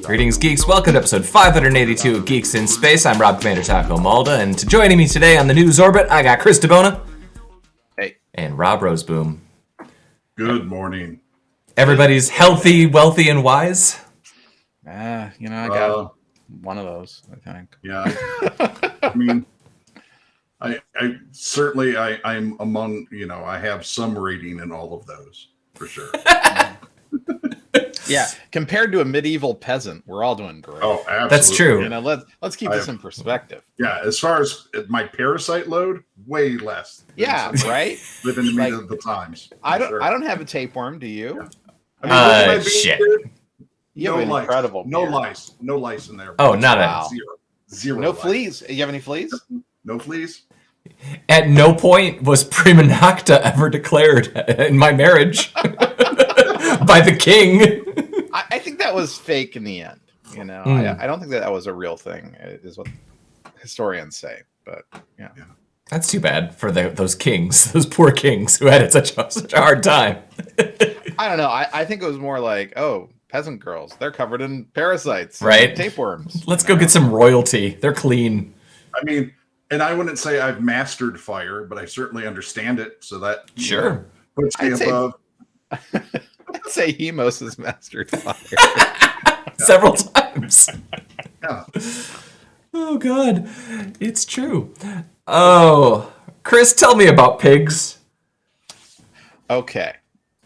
Greetings, geeks. Welcome to episode 582 of Geeks in Space. I'm Rob Commander Taco Malda, and joining me today on the news orbit, I got Chris DeBona. Hey. And Rob Roseboom. Good morning. Everybody's healthy, wealthy, and wise? I got one of those, I think. Yeah. I mean, I certainly, I'm among, I have some rating in all of those, for sure. Yeah, compared to a medieval peasant, we're all doing great. Oh, absolutely. That's true. Let's keep this in perspective. Yeah, as far as my parasite load, way less. Yeah, right? Living the meat of the times. I don't have a tapeworm, do you? Yeah. Shit. You have an lice. incredible No beard. lice. No lice in there. Oh, not Wow. Zero No lice. fleas. You have any fleas? No fleas. At no point was Prima Nocta ever declared in my marriage by the king. I think that was fake in the end. I don't think that was a real thing, is what historians say. But yeah. That's too bad for those kings, those poor kings who had it such a hard time. I don't know. I think it was more like, oh, peasant girls, they're covered in parasites, right? And tapeworms. Let's go get some royalty. They're clean. I mean, and I wouldn't say I've mastered fire, but I certainly understand it. So that Sure puts me above. I'd say Hemos has mastered fire several times. Yeah. Oh God, it's true. Oh, Chris, tell me about pigs. Okay,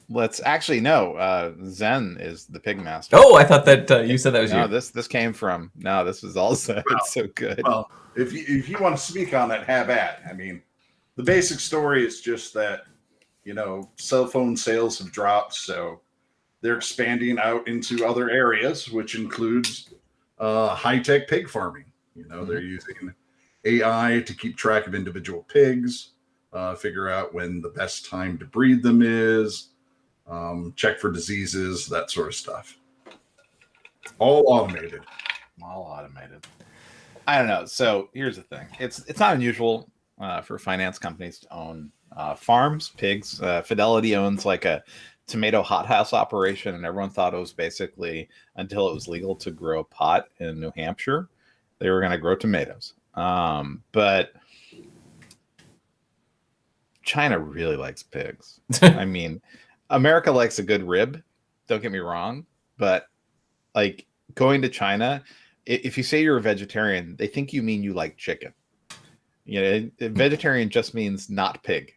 let's actually Zen is the pig master. Oh, I thought that you said that was you. No, this came from. No, this was all Zen. It's so good. Well, if you want to speak on it, have at. I mean, the basic story is just that cell phone sales have dropped, so they're expanding out into other areas, which includes high-tech pig farming. They're using AI to keep track of individual pigs, figure out when the best time to breed them is, check for diseases, that sort of stuff. All automated. I don't know. So here's the thing: it's not unusual for finance companies to own farms, pigs. Fidelity owns like a tomato hothouse operation, and everyone thought it was basically, until it was legal to grow pot in New Hampshire, they were going to grow tomatoes. But China really likes pigs. I mean, America likes a good rib. Don't get me wrong, but like going to China, if you say you're a vegetarian, they think you mean you like chicken. Vegetarian just means not pig.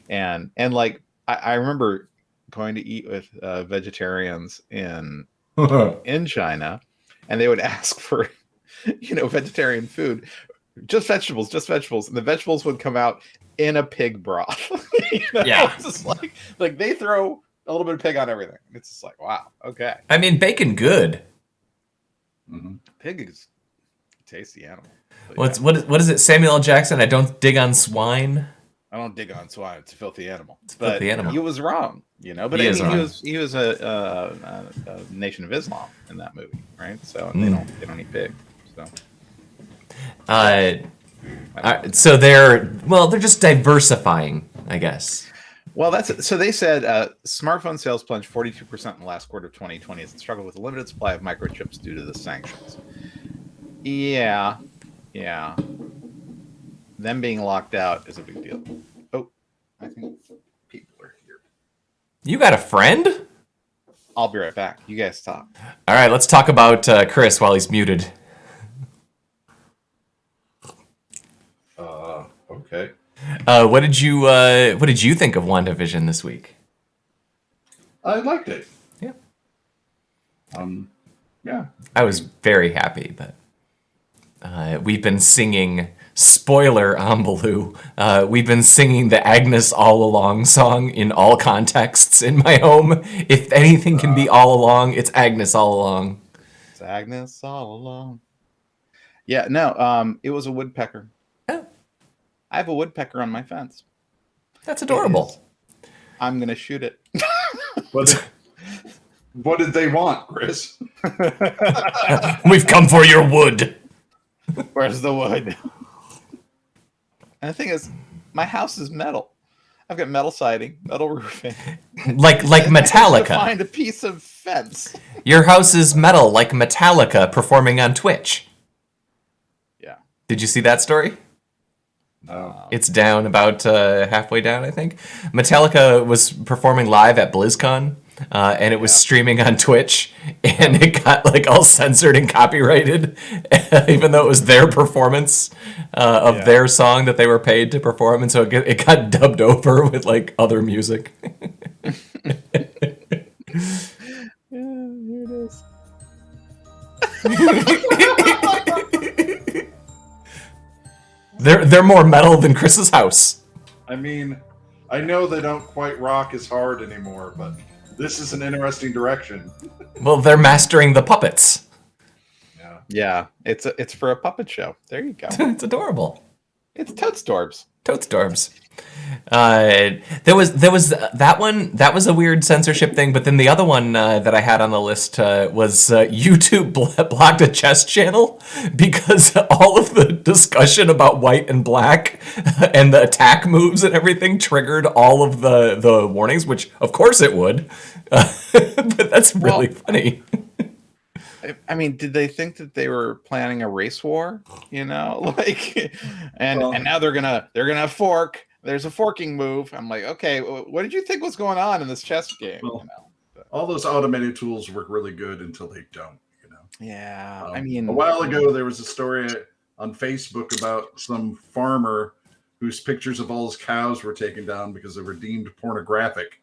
And like I remember going to eat with vegetarians in China, and they would ask for vegetarian food, just vegetables, and the vegetables would come out in a pig broth. Yeah, it's just like they throw a little bit of pig on everything. It's just like, wow, okay. I mean, bacon good. Mm-hmm. Pig is a tasty animal. What is it? Samuel L. Jackson. I don't dig on swine. I don't dig on swine. It's a filthy animal. Filthy animal. He was wrong, But he was a Nation of Islam in that movie, right? So they don't eat pig. So, so they're just diversifying, I guess. Well, so they said smartphone sales plunged 42% in the last quarter of 2020 as it struggled with a limited supply of microchips due to the sanctions. Yeah. Them being locked out is a big deal. Oh, I think people are here. You got a friend? I'll be right back. You guys talk. All right, let's talk about Chris while he's muted. Okay. What did you think of WandaVision this week? I liked it. Yeah. Yeah. I was very happy, but we've been singing, spoiler Ambaloo, we've been singing the Agnes All Along song in all contexts in my home. If anything can be all along, it's Agnes All Along. It's Agnes All Along. Yeah, no, it was a woodpecker. Oh. I have a woodpecker on my fence. That's adorable. I'm going to shoot it. What did they want, Chris? We've come for your wood. Where's the wood? And the thing is, my house is metal. I've got metal siding, metal roofing. Like I managed to Metallica. find a piece of fence. Your house is metal, like Metallica performing on Twitch. Yeah. Did you see that story? No. It's down about halfway down, I think. Metallica was performing live at BlizzCon, and it was streaming on Twitch, and it got like all censored and copyrighted, even though it was their performance of their song that they were paid to perform, and so it got dubbed over with like other music. Here it is. They're more metal than Chris's house. I mean, I know they don't quite rock as hard anymore, but this is an interesting direction. Well, they're mastering the puppets. Yeah. Yeah, it's for a puppet show. There you go. It's adorable. It's Toadstorbs. Toadstorbs. There was that one. That was a weird censorship thing. But then the other one that I had on the list was YouTube blocked a chess channel because all of the discussion about white and black and the attack moves and everything triggered all of the warnings, which of course it would. But that's really funny. I mean, did they think that they were planning a race war? You know, like, and now they're gonna fork. There's a forking move. I'm like, okay, what did you think was going on in this chess game? Well, all those automated tools work really good until they don't. You know. Yeah, I mean, a while ago there was a story on Facebook about some farmer whose pictures of all his cows were taken down because they were deemed pornographic.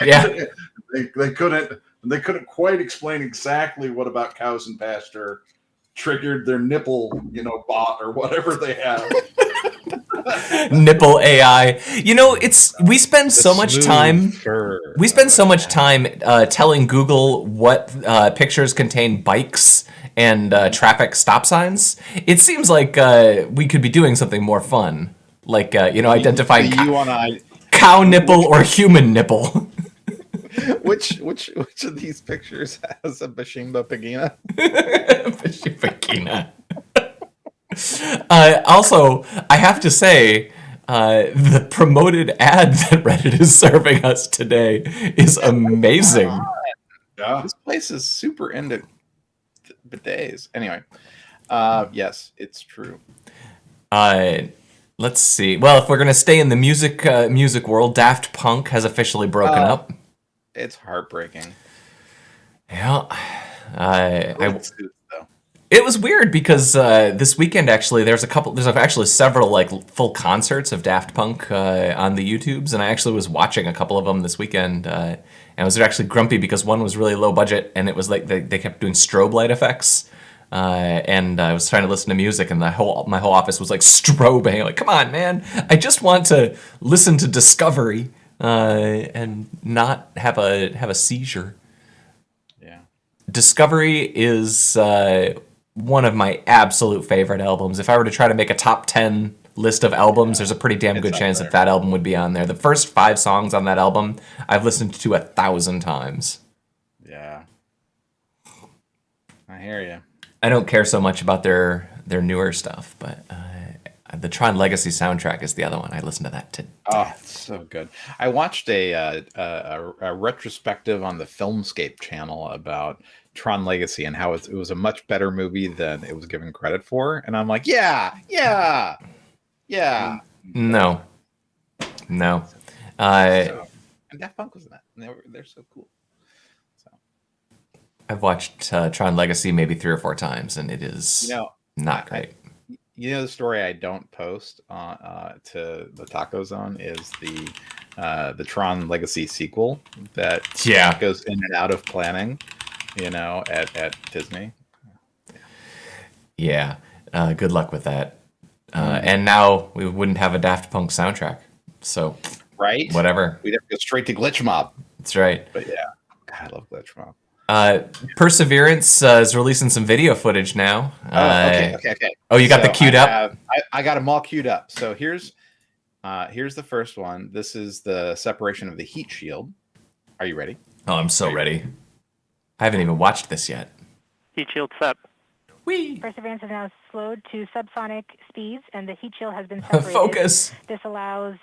Yeah, they couldn't quite explain exactly what about cows in pasture triggered their nipple, bot or whatever they have. Nipple AI. We spend so much time. We spend so much time telling Google what pictures contain bikes and traffic stop signs. It seems like we could be doing something more fun, like identifying cow nipple or human nipple. Which of these pictures has a Bashimba Pagina? Bashimba Pagina. Also, I have to say, the promoted ad that Reddit is serving us today is amazing. Yeah. This place is super into bidets. Anyway, yes, it's true. Let's see. Well, if we're gonna stay in the music world, Daft Punk has officially broken up. It's heartbreaking. Yeah. Though. It was weird because this weekend actually there's actually several like full concerts of Daft Punk on the YouTubes, and I actually was watching a couple of them this weekend, and I was actually grumpy because one was really low budget and it was like they kept doing strobe light effects, and I was trying to listen to music and my whole office was like strobing. Like, come on, man! I just want to listen to Discovery and not have a seizure. Yeah, Discovery is one of my absolute favorite albums. If I were to try to make a top 10 list of albums, there's a pretty damn good chance that album would be on there. The first 5 songs on that album, I've listened to 1,000 times. Yeah. I hear you. I don't care so much about their newer stuff, but the Tron Legacy soundtrack is the other one. I listen to that today. Oh, it's so good. I watched a retrospective on the Filmscape channel about Tron Legacy and how it was a much better movie than it was given credit for. And I'm like, yeah. No. And Daft Punk was in that. And they're so cool. So I've watched Tron Legacy maybe 3 or 4 times, and it is not great. The story I don't post to the Taco Zone is the Tron Legacy sequel that goes in and out of planning, at Disney. Yeah. Good luck with that. And now we wouldn't have a Daft Punk soundtrack. So, right? Whatever. We'd have to go straight to Glitch Mob. That's right. But yeah, God, I love Glitch Mob. Perseverance is releasing some video footage now. Okay. Oh, you got the queued up? I got them all queued up. So here's the first one. This is the separation of the heat shield. Are you ready? Oh, I'm so ready. I haven't even watched this yet. Heat shield sep. Whee! Perseverance has now slowed to subsonic speeds, and the heat shield has been separated. Focus. This allows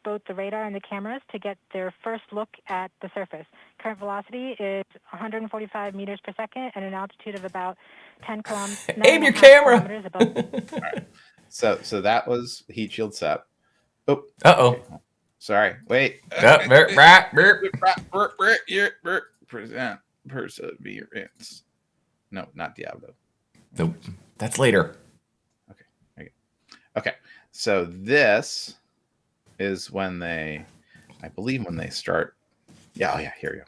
both the radar and the cameras to get their first look at the surface. Current velocity is 145 meters per second at an altitude of about 10 kilometers. Aim your camera. Above. So that was heat shield set. Oh, Uh-oh. okay. Sorry. Wait. Present perseverance. No, not Diablo. Nope. That's later. Okay. So this is when they, I believe, when they start. Yeah. Oh yeah. Here we go.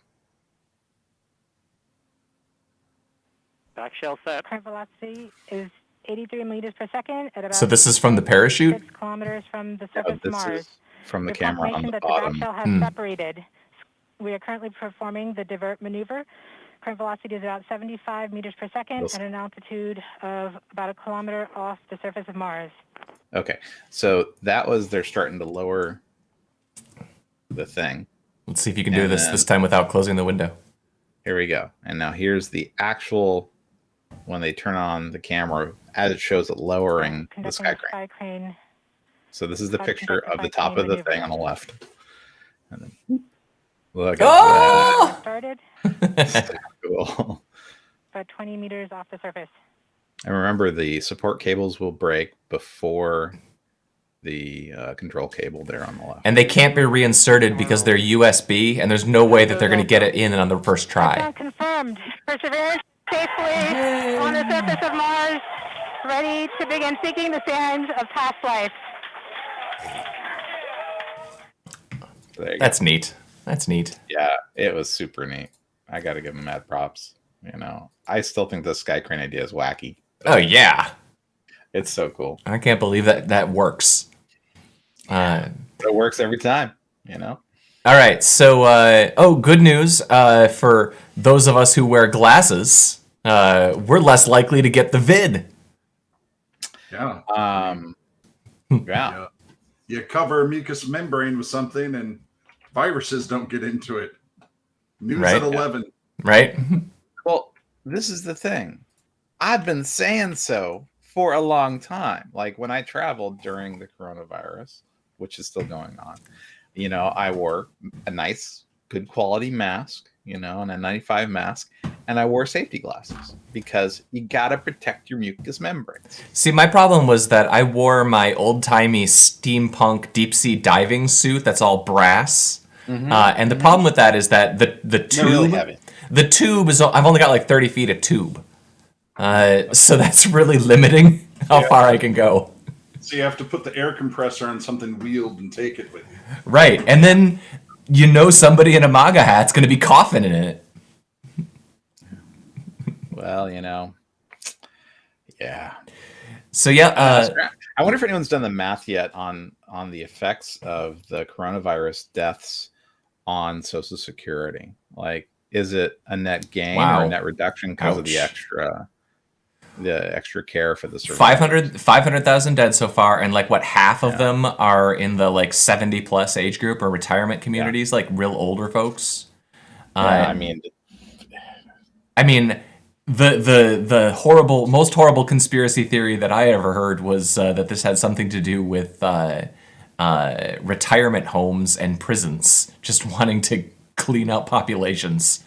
Back shell set. Current velocity is 83 meters per second at about. So this is from the parachute? 6 kilometers from the surface of Mars. Is from the Your camera on confirmation the that bottom. the back shell has separated. We are currently performing the divert maneuver. Current velocity is about 75 meters per second at an altitude of about 1 kilometer off the surface of Mars. Okay, so that was they're starting to lower the thing. Let's see if you can do this time without closing the window. Here we go. And now here's the actual, when they turn on the camera, as it shows it lowering the sky crane. So this is the picture of the top of the thing on the left. And then, look at that. Started. So cool. About 20 meters off the surface. And remember, the support cables will break before the control cable there on the left. And they can't be reinserted because they're USB, and there's no way that they're going to get it in on the first try. Confirmed. Perseverance safely on the surface of Mars, ready to begin seeking the sands of past life. That's neat. That's neat. Yeah, it was super neat. I got to give them mad props. You know, I still think the sky crane idea is wacky. Oh, yeah. It's so cool. I can't believe that works. It works every time, you know? All right. So, good news for those of us who wear glasses. We're less likely to get the vid. Yeah. Yeah. You cover a mucous membrane with something and viruses don't get into it. News Right. at 11. Right? Well, this is the thing. I've been saying so for a long time. Like when I traveled during the coronavirus, which is still going on, you know, I wore a nice, good quality mask, you know, and a 95 mask, and I wore safety glasses because you got to protect your mucous membranes. See, my problem was that I wore my old-timey steampunk deep-sea diving suit that's all brass. And the problem with that is that the tube, really heavy. The tube is, I've only got like 30 feet of tube. So that's really limiting how far I can go. So you have to put the air compressor on something wheeled and take it with you. Right. And then, you know, somebody in a MAGA hat's going to be coughing in it. Well, you know, yeah. So, yeah. I wonder if anyone's done the math yet on the effects of the coronavirus deaths on Social Security. Like, is it a net gain or a net reduction because of the extra care for the survivors? 500,000 dead so far, and like what, half of them are in the like 70 plus age group or retirement communities, like real older folks. I mean, the horrible, most horrible conspiracy theory that I ever heard was that this had something to do with retirement homes and prisons just wanting to clean out populations.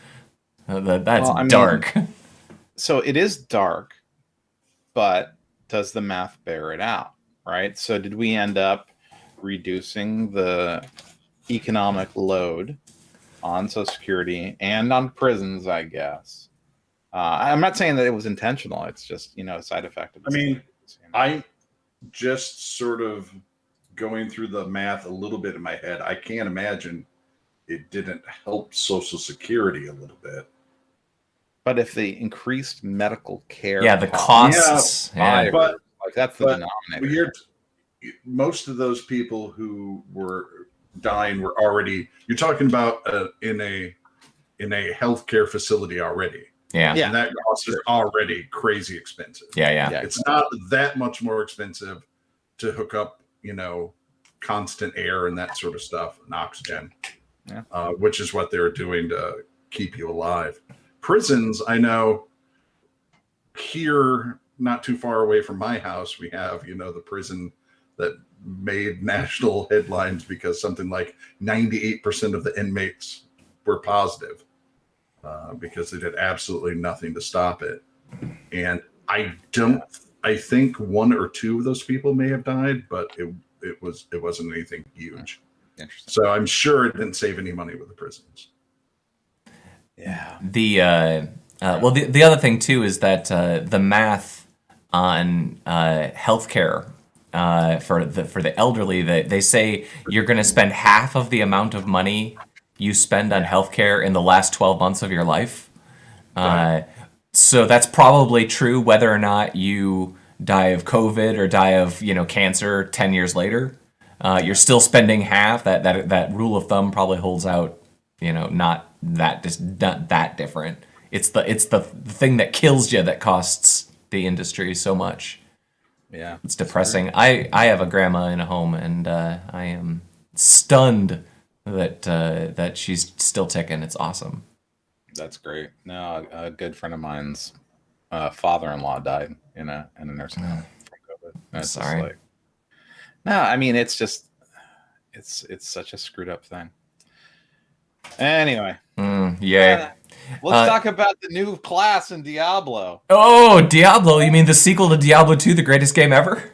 That's dark. So it is dark, but does the math bear it out, right? So did we end up reducing the economic load on Social Security and on prisons, I guess? I'm not saying that it was intentional. It's just, you know, a side effect of I just sort of going through the math a little bit in my head. I can't imagine it didn't help Social Security a little bit. But if they increased medical care, the costs, but like that's the denominator. Most of those people who were dying were already. You're talking about in a healthcare facility already. Yeah. And that cost is already crazy expensive. Yeah. It's not that much more expensive to hook up, you know, constant air and that sort of stuff, and oxygen, which is what they were doing to keep you alive. Prisons, I know here, not too far away from my house, we have, you know, the prison that made national headlines because something like 98% of the inmates were positive because they did absolutely nothing to stop it. And I think one or two of those people may have died, but it wasn't anything huge. So I'm sure it didn't save any money with the prisons. Yeah. The other thing too is that the math on healthcare for the elderly, they say you're going to spend half of the amount of money you spend on healthcare in the last 12 months of your life. So that's probably true whether or not you die of COVID or die of cancer 10 years later. You're still spending half. That rule of thumb probably holds out. Not that different. It's the thing that kills you that costs the industry so much. Yeah, it's depressing. I have a grandma in a home, and I am stunned that she's still ticking. It's awesome. That's great. No, a good friend of mine's father-in-law died in a nursing home from COVID. Sorry. No, I mean it's such a screwed up thing. Anyway, yay. Let's talk about the new class in Diablo. Oh, Diablo! You mean the sequel to Diablo 2, the greatest game ever?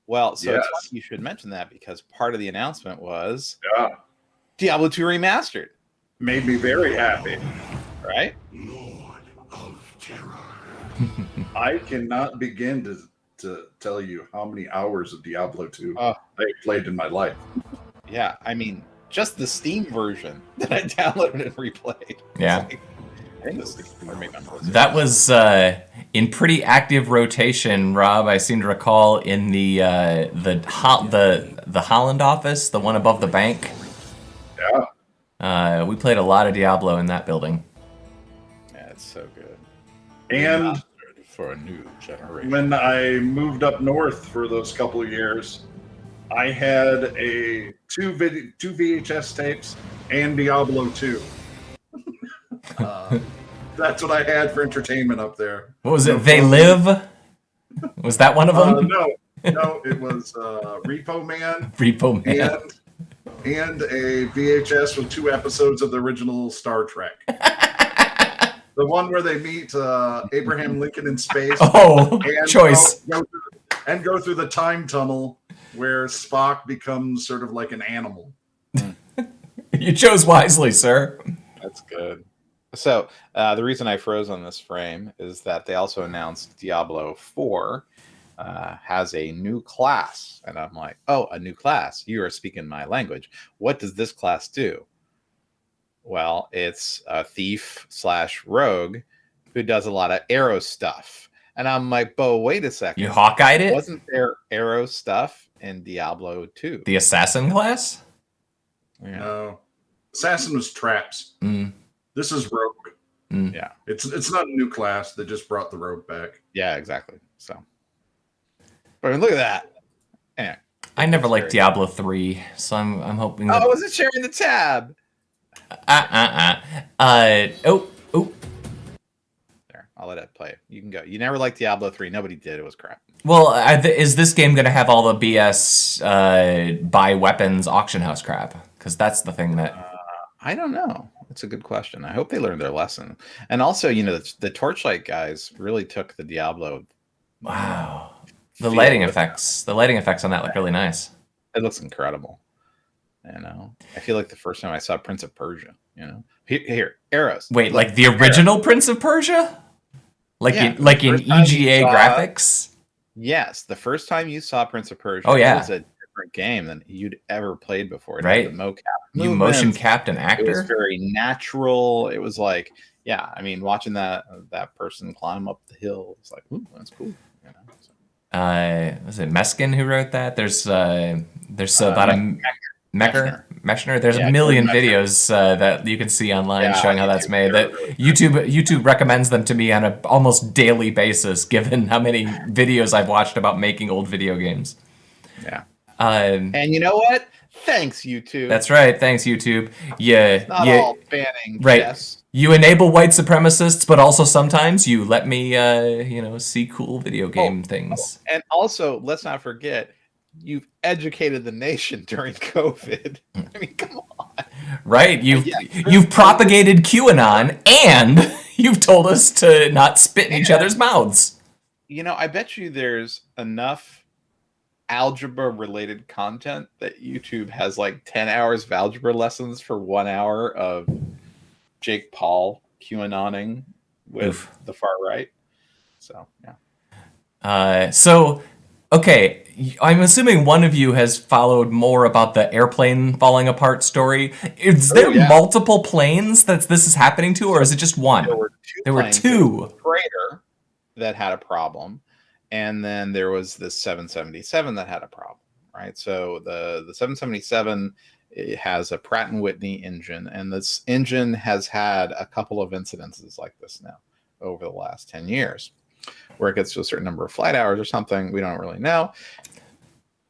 Well, so it's funny you should mention that because part of the announcement was Diablo 2 Remastered. Made me very happy. Right? Lord of Terror. I cannot begin to tell you how many hours of Diablo 2 I played in my life. Yeah, I mean, just the Steam version that I downloaded and replayed. Yeah. I think the Steam or maybe I'm that was in pretty active rotation, Rob. I seem to recall in the Holland office, the one above the bank. Yeah. We played a lot of Diablo in that building. Yeah, it's so good. And for a new generation. When I moved up north for those couple of years, I had two VHS tapes and Diablo 2. That's what I had for entertainment up there. What was it? They Live? Was that one of them? No, it was Repo Man. Repo Man. And a VHS with 2 episodes of the original Star Trek. The one where they meet Abraham Lincoln in space. Oh, and choice. Go through the time tunnel where Spock becomes sort of like an animal. You chose wisely, sir. That's good. So the reason I froze on this frame is that they also announced Diablo 4 has a new class. And I'm like, oh, a new class. You are speaking my language. What does this class do? Well, it's a thief/rogue who does a lot of arrow stuff. And I'm like, Bo, wait a second. You Hawkeyed it? Wasn't there arrow stuff in Diablo 2? The assassin class? Yeah. No. Assassin was traps. This is rogue. Yeah. It's not a new class. They just brought the rogue back. Yeah, exactly. So, but I mean, look at that. Anyway, I never liked Diablo 3, so I'm hoping that... Oh, I wasn't sharing the tab. Oh. There, I'll let it play. You can go. You never liked Diablo 3. Nobody did. It was crap. Well, is this game going to have all the BS buy weapons auction house crap? Because that's the thing that... I don't know. That's a good question. I hope they learned their lesson. And also, the Torchlight guys really took the Diablo. Wow. The lighting effects on that look really nice. It looks incredible. I feel like the first time I saw Prince of Persia, here arrows. Wait, like the original Prince of Persia? Like in EGA graphics? Yes, the first time you saw Prince of Persia, it was a different game than you'd ever played before. Right. The mocap. You motion capped an actor? It was very natural. It was like, watching that person climb up the hill, it's like, ooh, that's cool. Was it Meskin who wrote that? There's about a Meshner. There's a million videos that you can see online showing how that's made. That YouTube recommends them to me on an almost daily basis, given how many videos I've watched about making old video games. Yeah. And you know what? Thanks, YouTube. That's right. Thanks, YouTube. Yeah. It's not all banning. Right. Yes. You enable white supremacists, but also sometimes you let me, see cool video game things. And also, let's not forget, you've educated the nation during COVID. I mean, come on. Right? You've propagated QAnon, and you've told us to not spit in each other's mouths. You know, I bet you there's enough algebra-related content that YouTube has like 10 hours of algebra lessons for 1 hour of Jake Paul QAnoning with the far right. So, yeah. Okay, I'm assuming one of you has followed more about the airplane falling apart story. Is there multiple planes that this is happening to, or is it just one? There were two. Freighter that had a problem, and then there was the 777 that had a problem, right? So the 777 it has a Pratt & Whitney engine, and this engine has had a couple of incidences like this now over the last 10 years. Where it gets to a certain number of flight hours or something, we don't really know,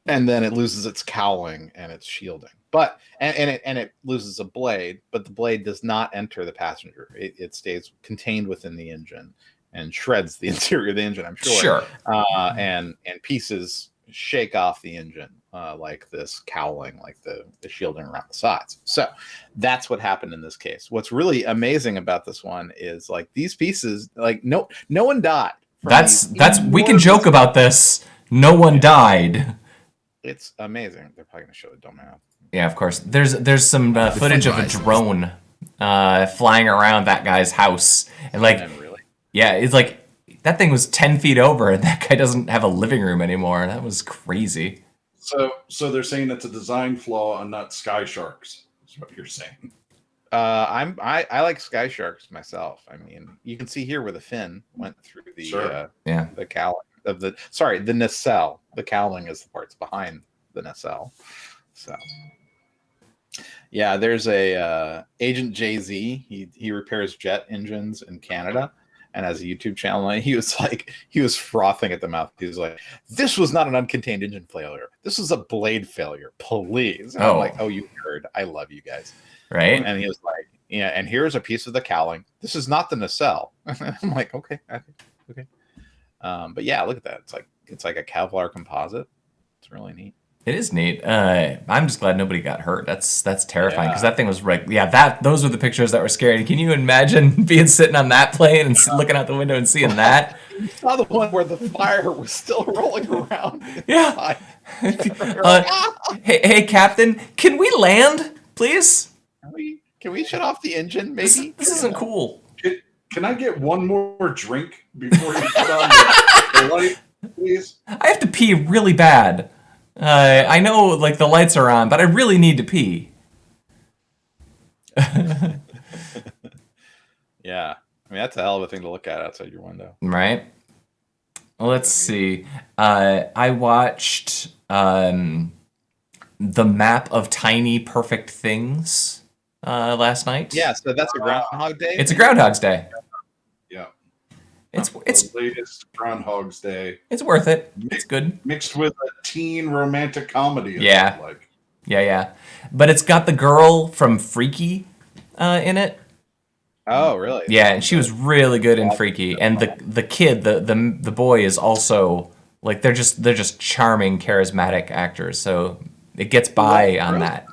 and then it loses its cowling and its shielding. But and it loses a blade, but the blade does not enter the passenger. It stays contained within the engine and shreds the interior of the engine. I'm sure. Sure. And pieces shake off the engine, like this cowling, like the shielding around the sides. So that's what happened in this case. What's really amazing about this one is like these pieces, like no one died. That's we can joke about this. No one died. It's amazing. They're probably gonna show it. Don't matter. Yeah, of course. There's some footage of a drone flying around that guy's house, and like, really? Yeah, it's like that thing was 10 feet over, and that guy doesn't have a living room anymore. That was crazy. So they're saying it's a design flaw and not sky sharks. Is what you're saying. I like sky sharks myself. I mean, you can see here where the fin went through the the cowling of the nacelle. The cowling is the parts behind the nacelle. So yeah, there's a Agent Jay-Z. He repairs jet engines in Canada and has a YouTube channel. And he was frothing at the mouth. He was like, "This was not an uncontained engine failure. This was a blade failure. Please." And I'm like, "Oh, you heard. I love you guys." Right. And he was like, "Yeah, and here's a piece of the cowling. This is not the nacelle." I'm like, okay. But yeah, look at that. It's like a Kevlar composite. It's really neat. It is neat. I'm just glad nobody got hurt. That's terrifying because that thing was right. Yeah, those were the pictures that were scary. Can you imagine being sitting on that plane and looking out the window and seeing that? You saw the one where the fire was still rolling around. Yeah. Hey, Captain, can we land, please? Can we shut off the engine, maybe? This isn't cool. Can I get one more drink before you put on the light, please? I have to pee really bad. I know, like, the lights are on, but I really need to pee. Yeah. I mean, that's a hell of a thing to look at outside your window. Right? Well, let's see. I watched the map of tiny perfect things last night. Yeah, so that's a Groundhog Day? It's a Groundhog's Day. Yeah. It's the latest Groundhog's Day. It's worth it. It's good. Mixed with a teen romantic comedy. Yeah. Yeah. But it's got the girl from Freaky in it. Oh, really? Yeah, and she was really good in Freaky. And the kid, the boy is also like they're just charming, charismatic actors. So it gets by on that.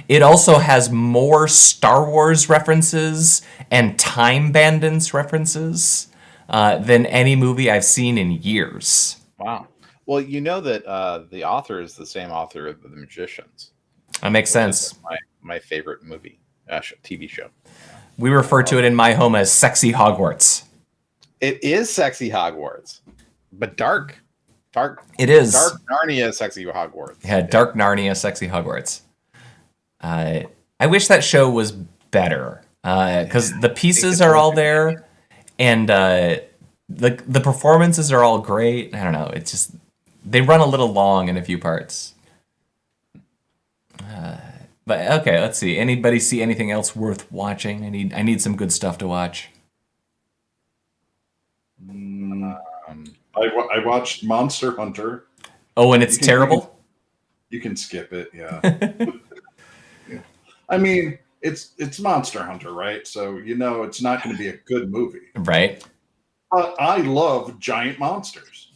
It also has more Star Wars references and Time Bandits references than any movie I've seen in years. Wow. Well, you know that the author is the same author of The Magicians. That makes sense. My favorite movie, TV show. We refer to it in my home as Sexy Hogwarts. It is Sexy Hogwarts, but dark. It is. Dark Narnia Sexy Hogwarts. Yeah, Dark Narnia Sexy Hogwarts. I wish that show was better because the pieces are all there, and the performances are all great. I don't know. It's just they run a little long in a few parts. But okay, let's see. Anybody see anything else worth watching? I need some good stuff to watch. I watched Monster Hunter. Oh, and it's terrible? You can skip it, yeah. Yeah. I mean, it's Monster Hunter, right? So you know it's not going to be a good movie. Right. But I love giant monsters.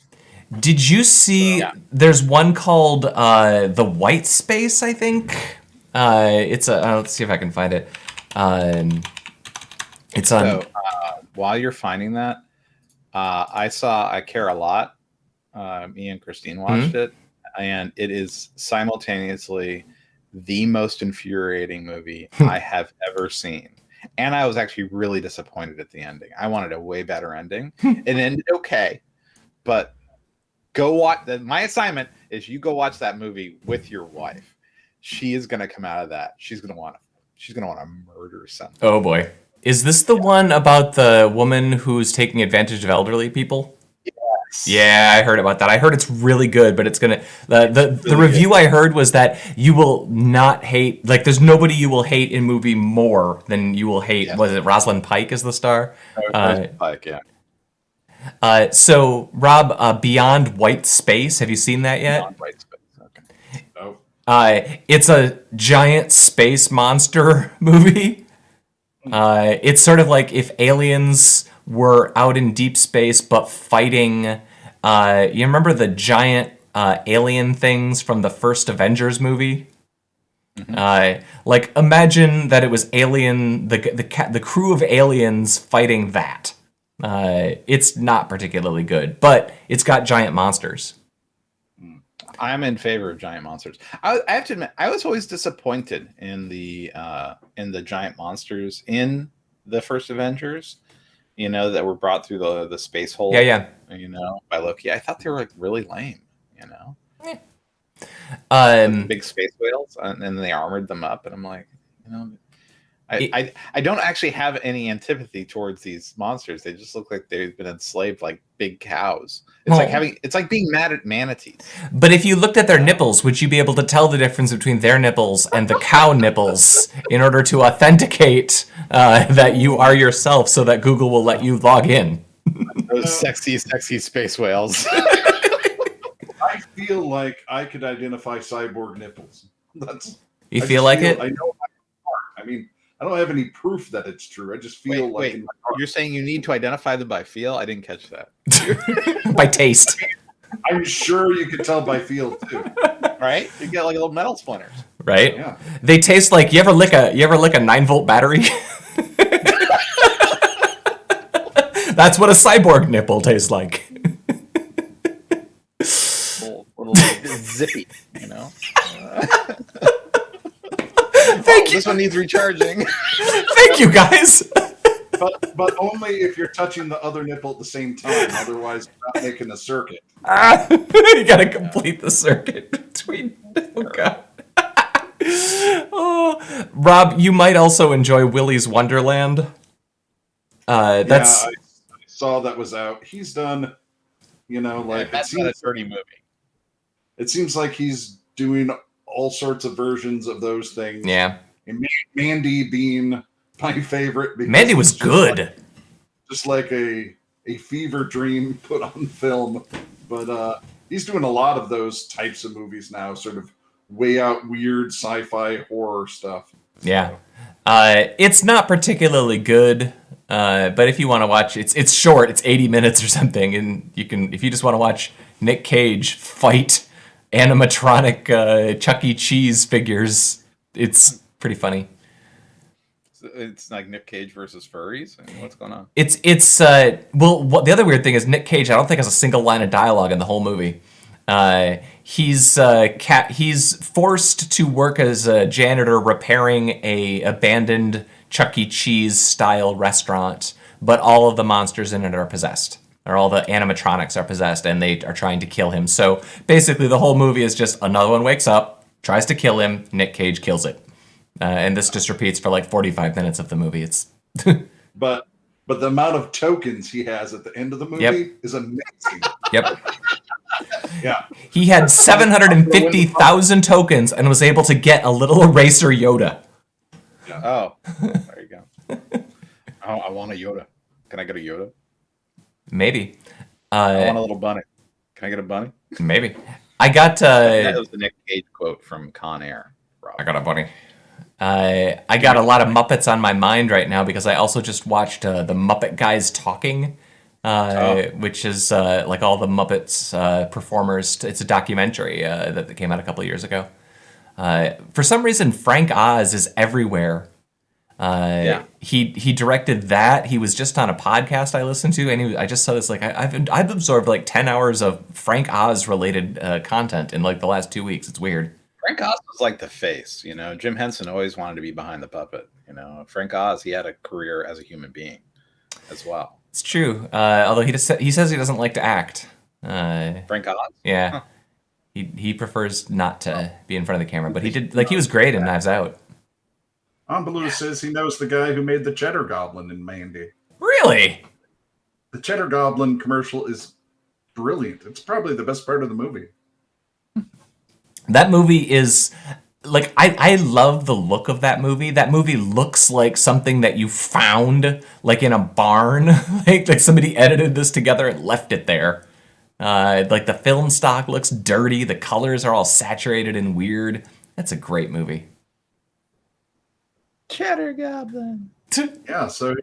Did you see? Yeah. There's one called The White Space, I think. It's a. Let's see if I can find it. It's on. So while you're finding that, I saw I Care a Lot. Me and Christine watched it, and it is simultaneously the most infuriating movie I have ever seen. And I was actually really disappointed at the ending. I wanted a way better ending. It ended okay, but go watch. My assignment is you go watch that movie with your wife. She is going to come out of that. She's going to want to murder something. Oh boy, is this the one about the woman who's taking advantage of elderly people? Yeah, I heard about that. I heard it's really good, but it's gonna the review I heard was that you will not hate, like, there's nobody you will hate in movie more than you will hate. Was it Rosalind Pike is the star? Pike, yeah. So Rob, Beyond White Space, have you seen that yet? Beyond White Space. Okay. Oh, It's a giant space monster movie. It's sort of like if aliens were out in deep space but fighting. You remember the giant alien things from the first Avengers movie? Like, imagine that it was the crew of aliens fighting that. It's not particularly good, but it's got giant monsters. I'm in favor of giant monsters. I have to admit, I was always disappointed in the giant monsters in the first Avengers. That were brought through the space hole. Yeah. By Loki. I thought they were like really lame. Big space whales, and then they armored them up, and I'm like, I don't actually have any antipathy towards these monsters. They just look like they've been enslaved like big cows. It's like being mad at manatees. But if you looked at their nipples, would you be able to tell the difference between their nipples and the cow nipples in order to authenticate that you are yourself, so that Google will let you log in? Those sexy space whales. I feel like I could identify cyborg nipples. You feel like it? I know. I mean, I don't have any proof that it's true. I just feel wait. You're saying you need to identify them by feel? I didn't catch that. By taste. I'm sure you could tell by feel too. Right? You get like little metal splinters. Right? Yeah. They taste like, you ever lick a 9-volt battery? That's what a cyborg nipple tastes like. Little zippy, Thank you. This one needs recharging. Thank you, guys. But only if you're touching the other nipple at the same time. Otherwise, you're not making a circuit. You gotta complete the circuit between. Oh God. Oh, Rob, you might also enjoy Willy's Wonderland. That's. Yeah, I saw that was out. He's done. That's not a dirty movie. It seems like he's doing all sorts of versions of those things. Yeah. And Mandy being my favorite. Mandy was good. Just like a fever dream put on film. But he's doing a lot of those types of movies now, sort of way out weird sci-fi horror stuff. Yeah. It's not particularly good, but if you want to watch, it's short. It's 80 minutes or something, and you can, if you just want to watch Nick Cage fight animatronic Chuck E. Cheese figures, it's pretty funny. It's like Nick Cage versus furries. I mean, what's going on? The other weird thing is Nick Cage, I don't think has a single line of dialogue in the whole movie. He's forced to work as a janitor repairing a abandoned Chuck E. Cheese style restaurant, but all of the monsters in it are possessed, or all the animatronics are possessed, and they are trying to kill him. So basically the whole movie is just another one wakes up, tries to kill him, Nick Cage kills it. And this just repeats for like 45 minutes of the movie. It's but the amount of tokens he has at the end of the movie is amazing. Yep. Yeah. He had 750,000 tokens and was able to get a little eraser Yoda. Yeah. Oh, there you go. Oh, I want a Yoda. Can I get a Yoda? Maybe. I want a little bunny. Can I get a bunny? Maybe. I got. That was the Nick Cage quote from Con Air. Rob. I got a bunny. I got a lot of Muppets on my mind right now because I also just watched the Muppet Guys Talking which is like all the Muppets performers. It's a documentary that came out a couple of years ago. For some reason, Frank Oz is everywhere. He directed that. He was just on a podcast I listened to, and I just saw this. Like I've absorbed like 10 hours of Frank Oz related content in like the last 2 weeks. It's weird. Frank Oz was like the face, you know. Jim Henson always wanted to be behind the puppet, you know. Frank Oz, he had a career as a human being as well. It's true. Although he says he doesn't like to act. Frank Oz? Yeah. Huh. He prefers not to be in front of the camera, but he was great in Knives Out. Ambaloo says he knows the guy who made the Cheddar Goblin in Mandy. Really? The Cheddar Goblin commercial is brilliant. It's probably the best part of the movie. That movie is... Like, I love the look of that movie. That movie looks like something that you found, like, in a barn. like somebody edited this together and left it there. Like, the film stock looks dirty. The colors are all saturated and weird. That's a great movie. Cheddar Goblin. Yeah, so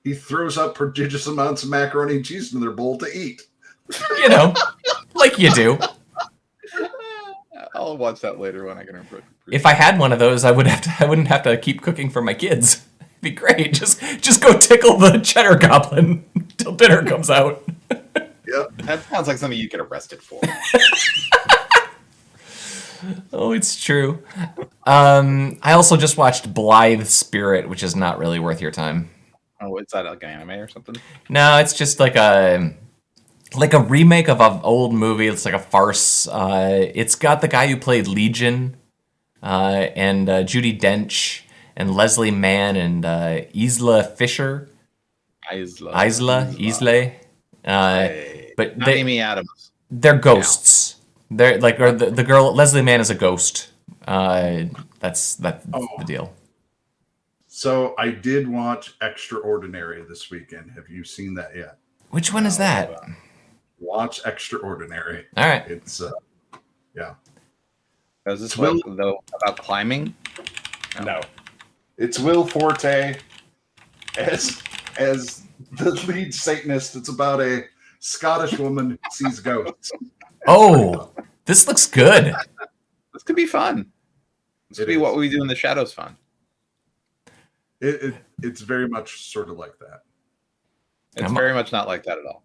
he throws up prodigious amounts of macaroni and cheese in their bowl to eat. You know, like you do. I'll watch that later when I can improve. If I had one of those, I wouldn't have to keep cooking for my kids. It'd be great. Just go tickle the Cheddar Goblin till dinner comes out. Yep. That sounds like something you get arrested for. Oh, it's true. I also just watched Blithe Spirit, which is not really worth your time. Oh, is that like an anime or something? No, it's just like a remake of an old movie. It's like a farce. It's got the guy who played Legion, and Judi Dench, and Leslie Mann, and Isla Fisher. Isla. But not Amy Adams. They're ghosts. They're like, or the girl Leslie Mann is a ghost. That's the deal. So I did watch Extraordinary this weekend. Have you seen that yet? Which one is that? Watch Extraordinary. All right. It's yeah. Is this one though about climbing? No. It's Will Forte as the lead Satanist. It's about a Scottish woman who sees ghosts. Oh, this looks good. This could be fun. This could be what we do in the shadows fun. It's very much sort of like that. It's very much not like that at all.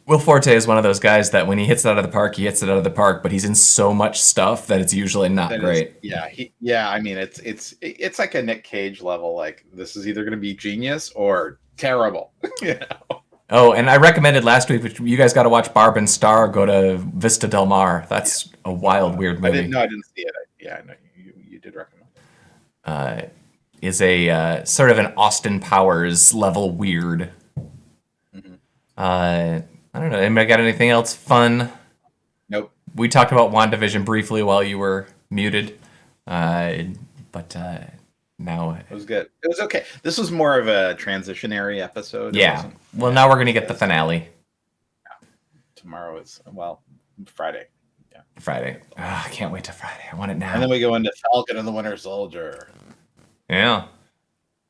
Will Forte is one of those guys that when he hits it out of the park, he hits it out of the park, but he's in so much stuff that it's usually not great. I mean, it's like a Nick Cage level. Like, this is either going to be genius or terrible. You know? Oh, and I recommended last week, which you guys got to watch Barb Star. Go to Vista Del Mar. That's a wild, weird movie. I didn't see it. I know you did recommend it. Is a sort of an Austin Powers level weird. Mm-hmm. I don't know. Anybody got anything else fun? Nope. We talked about WandaVision briefly while you were muted, but now it was good. It was okay. This was more of a transitionary episode. Yeah. Well, now we're gonna get the finale. Yeah. Tomorrow is Friday. Yeah. Friday. I can't wait till Friday. I want it now. And then we go into Falcon and the Winter Soldier. Yeah.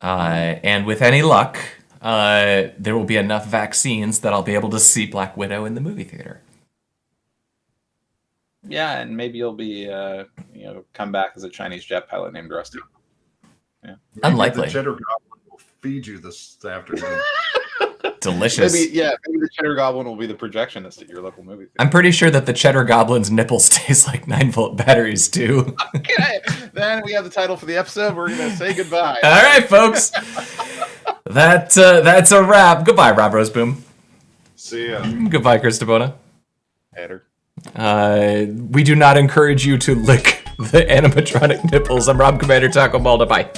And with any luck, there will be enough vaccines that I'll be able to see Black Widow in the movie theater. Yeah, and maybe you'll be, come back as a Chinese jet pilot named Rusty. Yeah. Unlikely. The Cheddar Goblin will feed you this afternoon. Delicious. Maybe the Cheddar Goblin will be the projectionist at your local movie theater. I'm pretty sure that the Cheddar Goblin's nipples taste like 9-volt batteries too. Okay, then we have the title for the episode. We're gonna say goodbye. All right, folks. That's a wrap. Goodbye, Rob Roseboom. See ya. Goodbye, Chris DeBona. Hater. We do not encourage you to lick the animatronic nipples. I'm Rob Commander Taco Ball. Bye.